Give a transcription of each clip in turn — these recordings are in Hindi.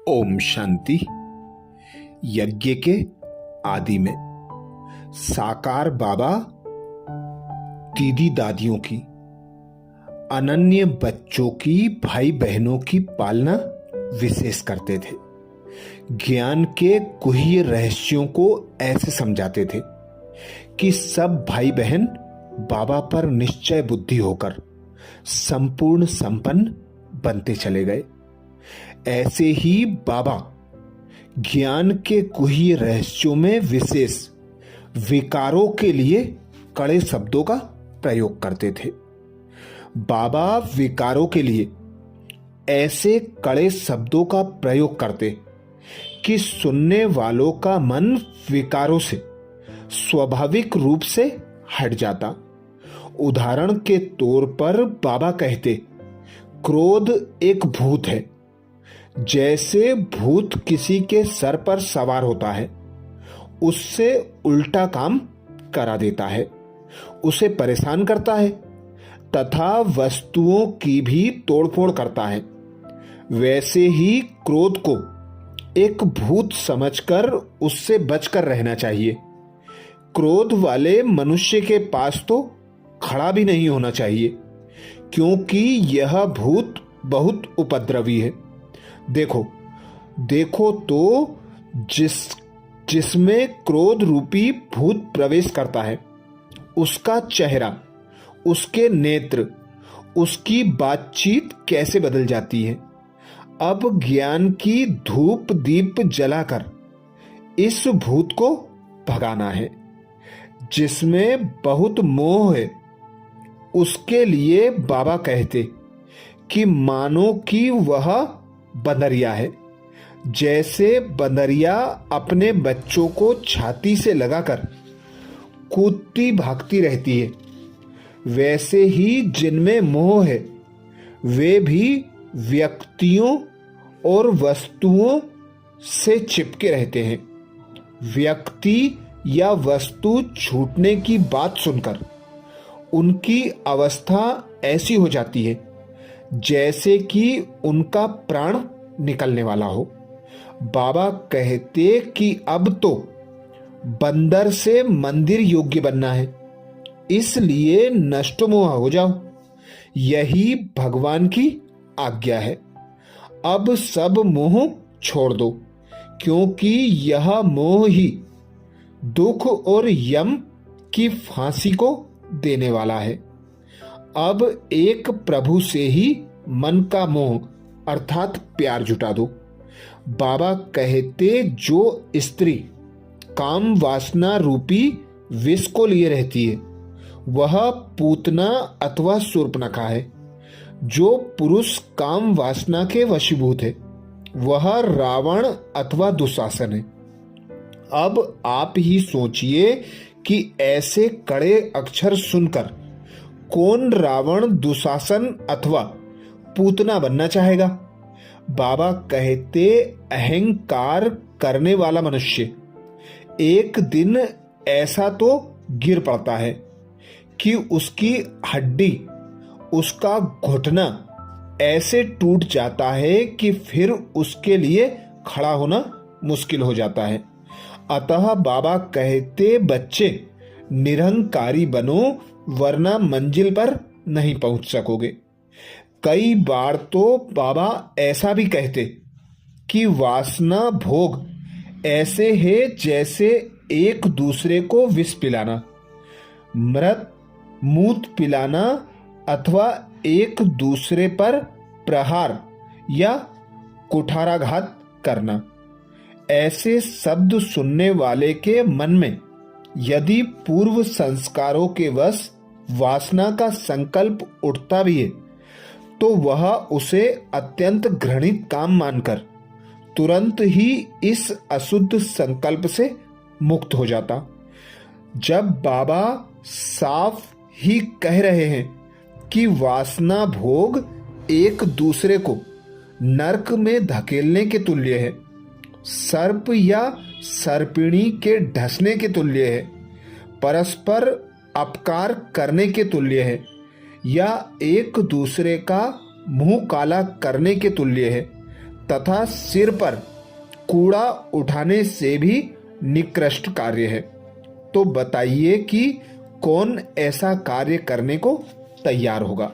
ओम शांति। यज्ञ के आदि में साकार बाबा दीदी दादियों की, अनन्य बच्चों की, भाई बहनों की पालना विशेष करते थे। ज्ञान के गुह्य रहस्यों को ऐसे समझाते थे कि सब भाई बहन बाबा पर निश्चय बुद्धि होकर संपूर्ण संपन्न बनते चले गए। ऐसे ही बाबा ज्ञान के गुह्य रहस्यों में विशेष विकारों के लिए कड़े शब्दों का प्रयोग करते थे। बाबा विकारों के लिए ऐसे कड़े शब्दों का प्रयोग करते कि सुनने वालों का मन विकारों से स्वाभाविक रूप से हट जाता। उदाहरण के तौर पर बाबा कहते, क्रोध एक भूत है। जैसे भूत किसी के सर पर सवार होता है, उससे उल्टा काम करा देता है, उसे परेशान करता है तथा वस्तुओं की भी तोड़फोड़ करता है। वैसे ही क्रोध को एक भूत समझकर उससे बचकर रहना चाहिए। क्रोध वाले मनुष्य के पास तो खड़ा भी नहीं होना चाहिए, क्योंकि यह भूत बहुत उपद्रवी है। देखो तो जिसमें क्रोध रूपी भूत प्रवेश करता है, उसका चेहरा, उसके नेत्र, उसकी बातचीत कैसे बदल जाती है। अब ज्ञान की धूप दीप जलाकर इस भूत को भगाना है। जिसमें बहुत मोह है, उसके लिए बाबा कहते कि मानो कि वह बंदरिया है। जैसे बंदरिया अपने बच्चों को छाती से लगाकर कूदती भागती रहती है, वैसे ही जिनमें मोह है वे भी व्यक्तियों और वस्तुओं से चिपके रहते हैं। व्यक्ति या वस्तु छूटने की बात सुनकर उनकी अवस्था ऐसी हो जाती है जैसे कि उनका प्राण निकलने वाला हो। बाबा कहते कि अब तो बंदर से मंदिर योग्य बनना है, इसलिए नष्टमोह हो जाओ। यही भगवान की आज्ञा है। अब सब मोह छोड़ दो, क्योंकि यह मोह ही दुख और यम की फांसी को देने वाला है। अब एक प्रभु से ही मन का मोह अर्थात प्यार जुटा दो। बाबा कहते, जो स्त्री काम वासना रूपी विष को लिए रहती है वह पूतना अथवा शूर्पणखा है। जो पुरुष काम वासना के वशीभूत है वह रावण अथवा दुशासन है। अब आप ही सोचिए कि ऐसे कड़े अक्षर सुनकर कौन रावण, दुशासन अथवा पूतना बनना चाहेगा। बाबा कहते, अहंकार करने वाला मनुष्य एक दिन ऐसा तो गिर पड़ता है कि उसकी हड्डी, उसका घुटना ऐसे टूट जाता है कि फिर उसके लिए खड़ा होना मुश्किल हो जाता है। अतः बाबा कहते, बच्चे निरहंकारी बनो, वरना मंजिल पर नहीं पहुंच सकोगे। कई बार तो बाबा ऐसा भी कहते कि वासना भोग ऐसे है जैसे एक दूसरे को विष पिलाना, मृत मूत पिलाना अथवा एक दूसरे पर प्रहार या कुठाराघात करना। ऐसे शब्द सुनने वाले के मन में यदि पूर्व संस्कारों के वश वासना का संकल्प उठता भी है तो वह उसे अत्यंत घृणित काम मानकर तुरंत ही इस अशुद्ध संकल्प से मुक्त हो जाता। जब बाबा साफ ही कह रहे हैं कि वासना भोग एक दूसरे को नरक में धकेलने के तुल्य है, सर्प या सर्पिणी के ढसने के तुल्य है, परस्पर अपकार करने के तुल्य है, या एक दूसरे का मुंह काला करने के तुल्य है, तथा सिर पर कूड़ा उठाने से भी निकृष्ट कार्य है। तो बताइए कि कौन ऐसा कार्य करने को तैयार होगा।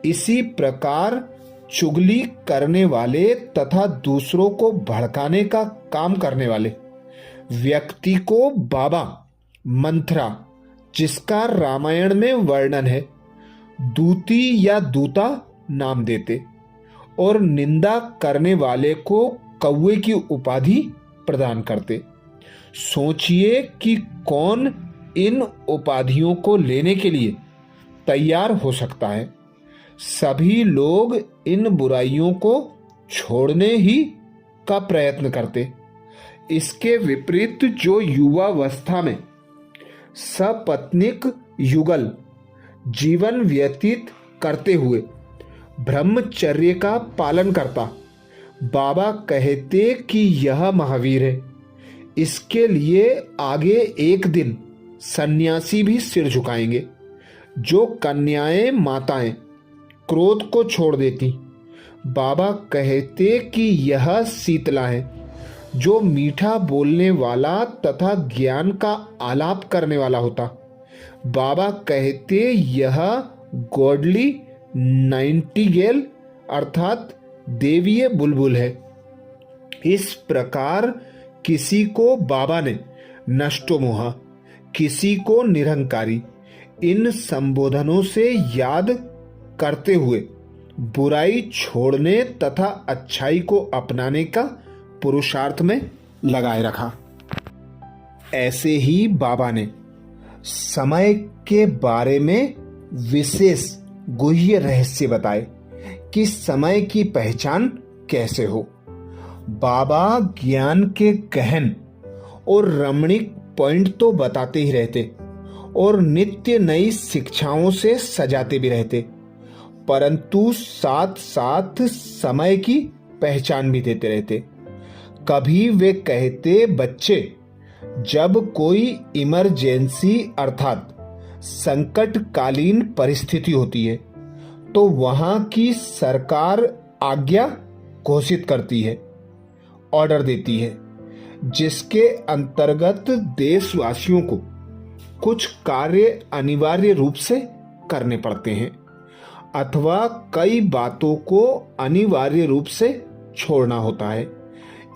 इसी प्रकार चुगली करने वाले तथा दूसरों को भड़काने का काम करने वाले व्यक्ति को बाबा मंथरा, जिसका रामायण में वर्णन है, दूती या दूता नाम देते और निंदा करने वाले को कौवे की उपाधि प्रदान करते। सोचिए कि कौन इन उपाधियों को लेने के लिए तैयार हो सकता है। सभी लोग इन बुराइयों को छोड़ने ही का प्रयत्न करते। इसके विपरीत जो युवावस्था में सपत्नीक युगल जीवन व्यतीत करते हुए ब्रह्मचर्य का पालन करता, बाबा कहते कि यह महावीर है। इसके लिए आगे एक दिन सन्यासी भी सिर झुकाएंगे। जो कन्याएं माताएं क्रोध को छोड़ देती, बाबा कहते कि यह शीतला है। जो मीठा बोलने वाला तथा ज्ञान का आलाप करने वाला होता, बाबा कहते यह गॉडली नाइटिंगेल अर्थात देवीय बुलबुल है। इस प्रकार किसी को बाबा ने नष्टोमोहा, किसी को निरंकारी, इन संबोधनों से याद करते हुए बुराई छोड़ने तथा अच्छाई को अपनाने का पुरुषार्थ में लगाए रखा। ऐसे ही बाबा ने समय के बारे में विशेष गुह्य रहस्य बताए कि समय की पहचान कैसे हो। बाबा ज्ञान के गहन और रमणीक पॉइंट तो बताते ही रहते और नित्य नई शिक्षाओं से सजाते भी रहते, परंतु साथ साथ समय की पहचान भी देते रहते। कभी वे कहते, बच्चे, जब कोई इमरजेंसी अर्थात संकटकालीन परिस्थिति होती है तो वहां की सरकार आज्ञा घोषित करती है, ऑर्डर देती है, जिसके अंतर्गत देशवासियों को कुछ कार्य अनिवार्य रूप से करने पड़ते हैं अथवा कई बातों को अनिवार्य रूप से छोड़ना होता है।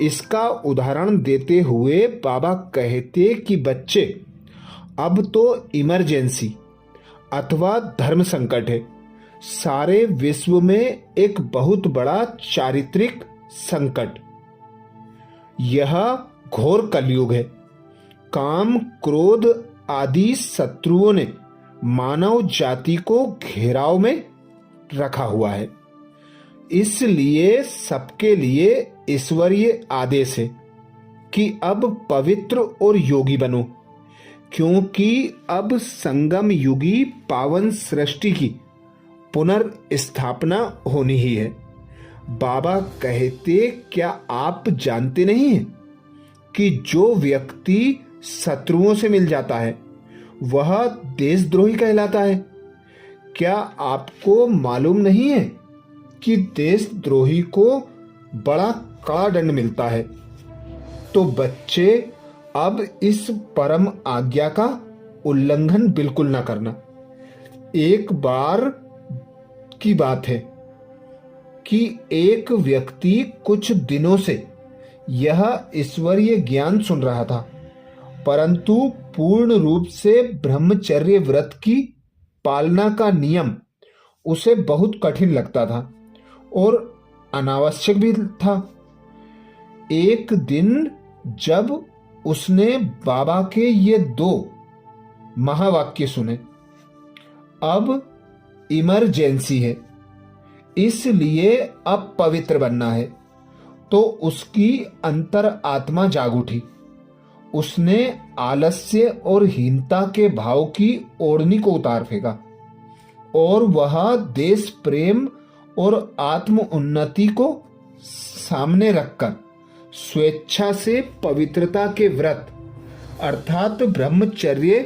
इसका उदाहरण देते हुए बाबा कहते कि बच्चे, अब तो इमरजेंसी अथवा धर्म संकट है। सारे विश्व में एक बहुत बड़ा चारित्रिक संकट, यह घोर कलयुग है। काम, क्रोध आदि शत्रुओं ने मानव जाति को घेराव में रखा हुआ है। इसलिए सबके लिए ईश्वरीय आदेश है कि अब पवित्र और योगी बनो, क्योंकि अब संगम युगी पावन सृष्टि की पुनर्स्थापना होनी ही है। बाबा कहते, क्या आप जानते नहीं हैं कि जो व्यक्ति शत्रुओं से मिल जाता है वह देशद्रोही कहलाता है? क्या आपको मालूम नहीं है कि देशद्रोही को बड़ा कड़ा दंड मिलता है? तो बच्चे, अब इस परम आज्ञा का उल्लंघन बिल्कुल ना करना। एक बार की बात है कि एक व्यक्ति कुछ दिनों से यह ईश्वरीय ज्ञान सुन रहा था, परंतु पूर्ण रूप से ब्रह्मचर्य व्रत की पालना का नियम उसे बहुत कठिन लगता था और अनावश्यक भी था। एक दिन जब उसने बाबा के ये 2 महावाक्य सुने, अब इमरजेंसी है, इसलिए अब पवित्र बनना है, तो उसकी अंतर आत्मा जाग उठी। उसने आलस्य और हीनता के भाव की ओढ़नी को उतार फेंका और वह देश प्रेम और आत्म उन्नति को सामने रखकर स्वेच्छा से पवित्रता के व्रत अर्थात ब्रह्मचर्य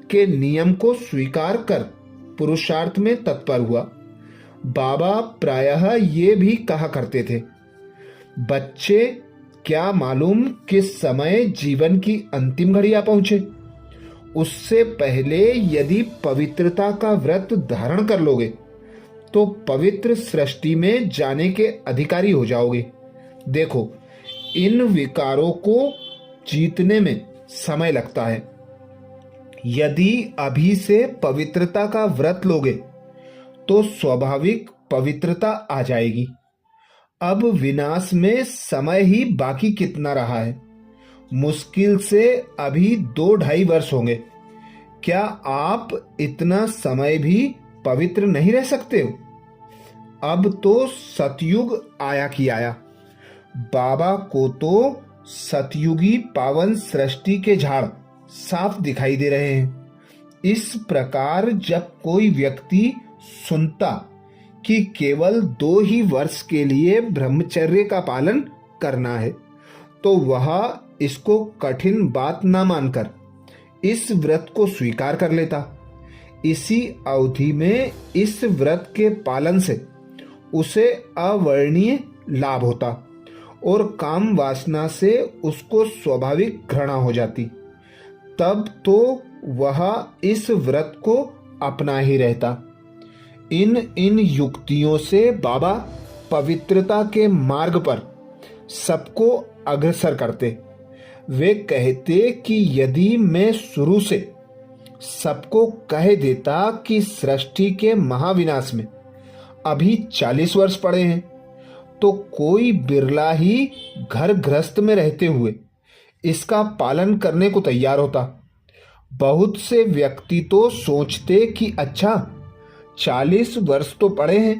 के नियम को स्वीकार कर पुरुषार्थ में तत्पर हुआ। बाबा प्रायः ये भी कहा करते थे, बच्चे क्या मालूम किस समय जीवन की अंतिम घड़ी आ पहुंचे। उससे पहले यदि पवित्रता का व्रत धारण कर लोगे तो पवित्र सृष्टि में जाने के अधिकारी हो जाओगे। देखो, इन विकारों को जीतने में समय लगता है। यदि अभी से पवित्रता का व्रत लोगे तो स्वाभाविक पवित्रता आ जाएगी। अब विनाश में समय ही बाकी कितना रहा है? मुश्किल से अभी 2-2.5 वर्ष होंगे। क्या आप इतना समय भी पवित्र नहीं रह सकते हो? अब तो सतयुग आया कि आया। बाबा को तो सतयुगी पावन सृष्टि के झाड़ साफ दिखाई दे रहे हैं। इस प्रकार जब कोई व्यक्ति सुनता कि केवल 2 ही वर्ष के लिए ब्रह्मचर्य का पालन करना है तो वह इसको कठिन बात न मानकर इस व्रत को स्वीकार कर लेता। इसी अवधि में इस व्रत के पालन से उसे अवर्णनीय लाभ होता और काम वासना से उसको स्वाभाविक घृणा हो जाती। तब तो वह इस व्रत को अपना ही रहता। इन युक्तियों से बाबा पवित्रता के मार्ग पर सबको अग्रसर करते। वे कहते कि यदि मैं शुरू से सबको कह देता कि सृष्टि के महाविनाश में अभी 40 वर्ष पड़े हैं तो कोई बिरला ही घर गृहस्थ में रहते हुए इसका पालन करने को तैयार होता। बहुत से व्यक्ति तो सोचते कि अच्छा 40 वर्ष तो पड़े हैं,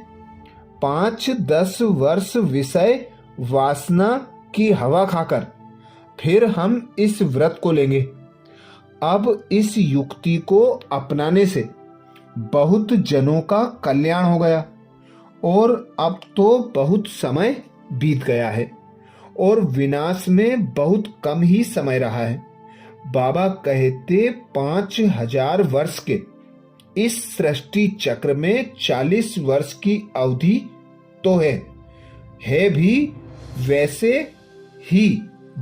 5-10 वर्ष विषय वासना की हवा खाकर फिर हम इस व्रत को लेंगे। अब इस युक्ति को अपनाने से बहुत जनों का कल्याण हो गया और अब तो बहुत समय बीत गया है और विनाश में बहुत कम ही समय रहा है। बाबा कहते 5000 वर्ष के इस सृष्टि चक्र में 40 वर्ष की अवधि तो है भी वैसे ही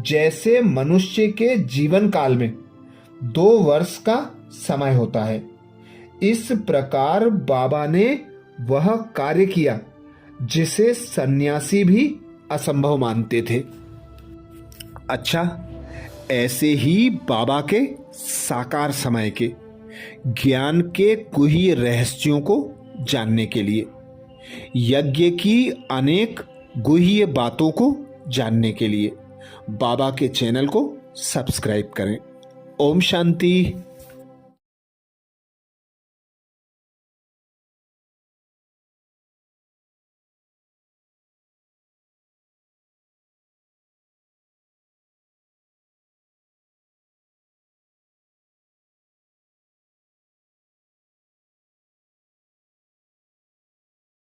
जैसे मनुष्य के जीवन काल में 2 वर्ष का समय होता है। इस प्रकार बाबा ने वह कार्य किया जिसे सन्यासी भी असंभव मानते थे। अच्छा, ऐसे ही बाबा के साकार समय के ज्ञान के गुह्य रहस्यों को जानने के लिए, यज्ञ की अनेक गुह्य बातों को जानने के लिए बाबा के चैनल को सब्सक्राइब करें। ओम शांति।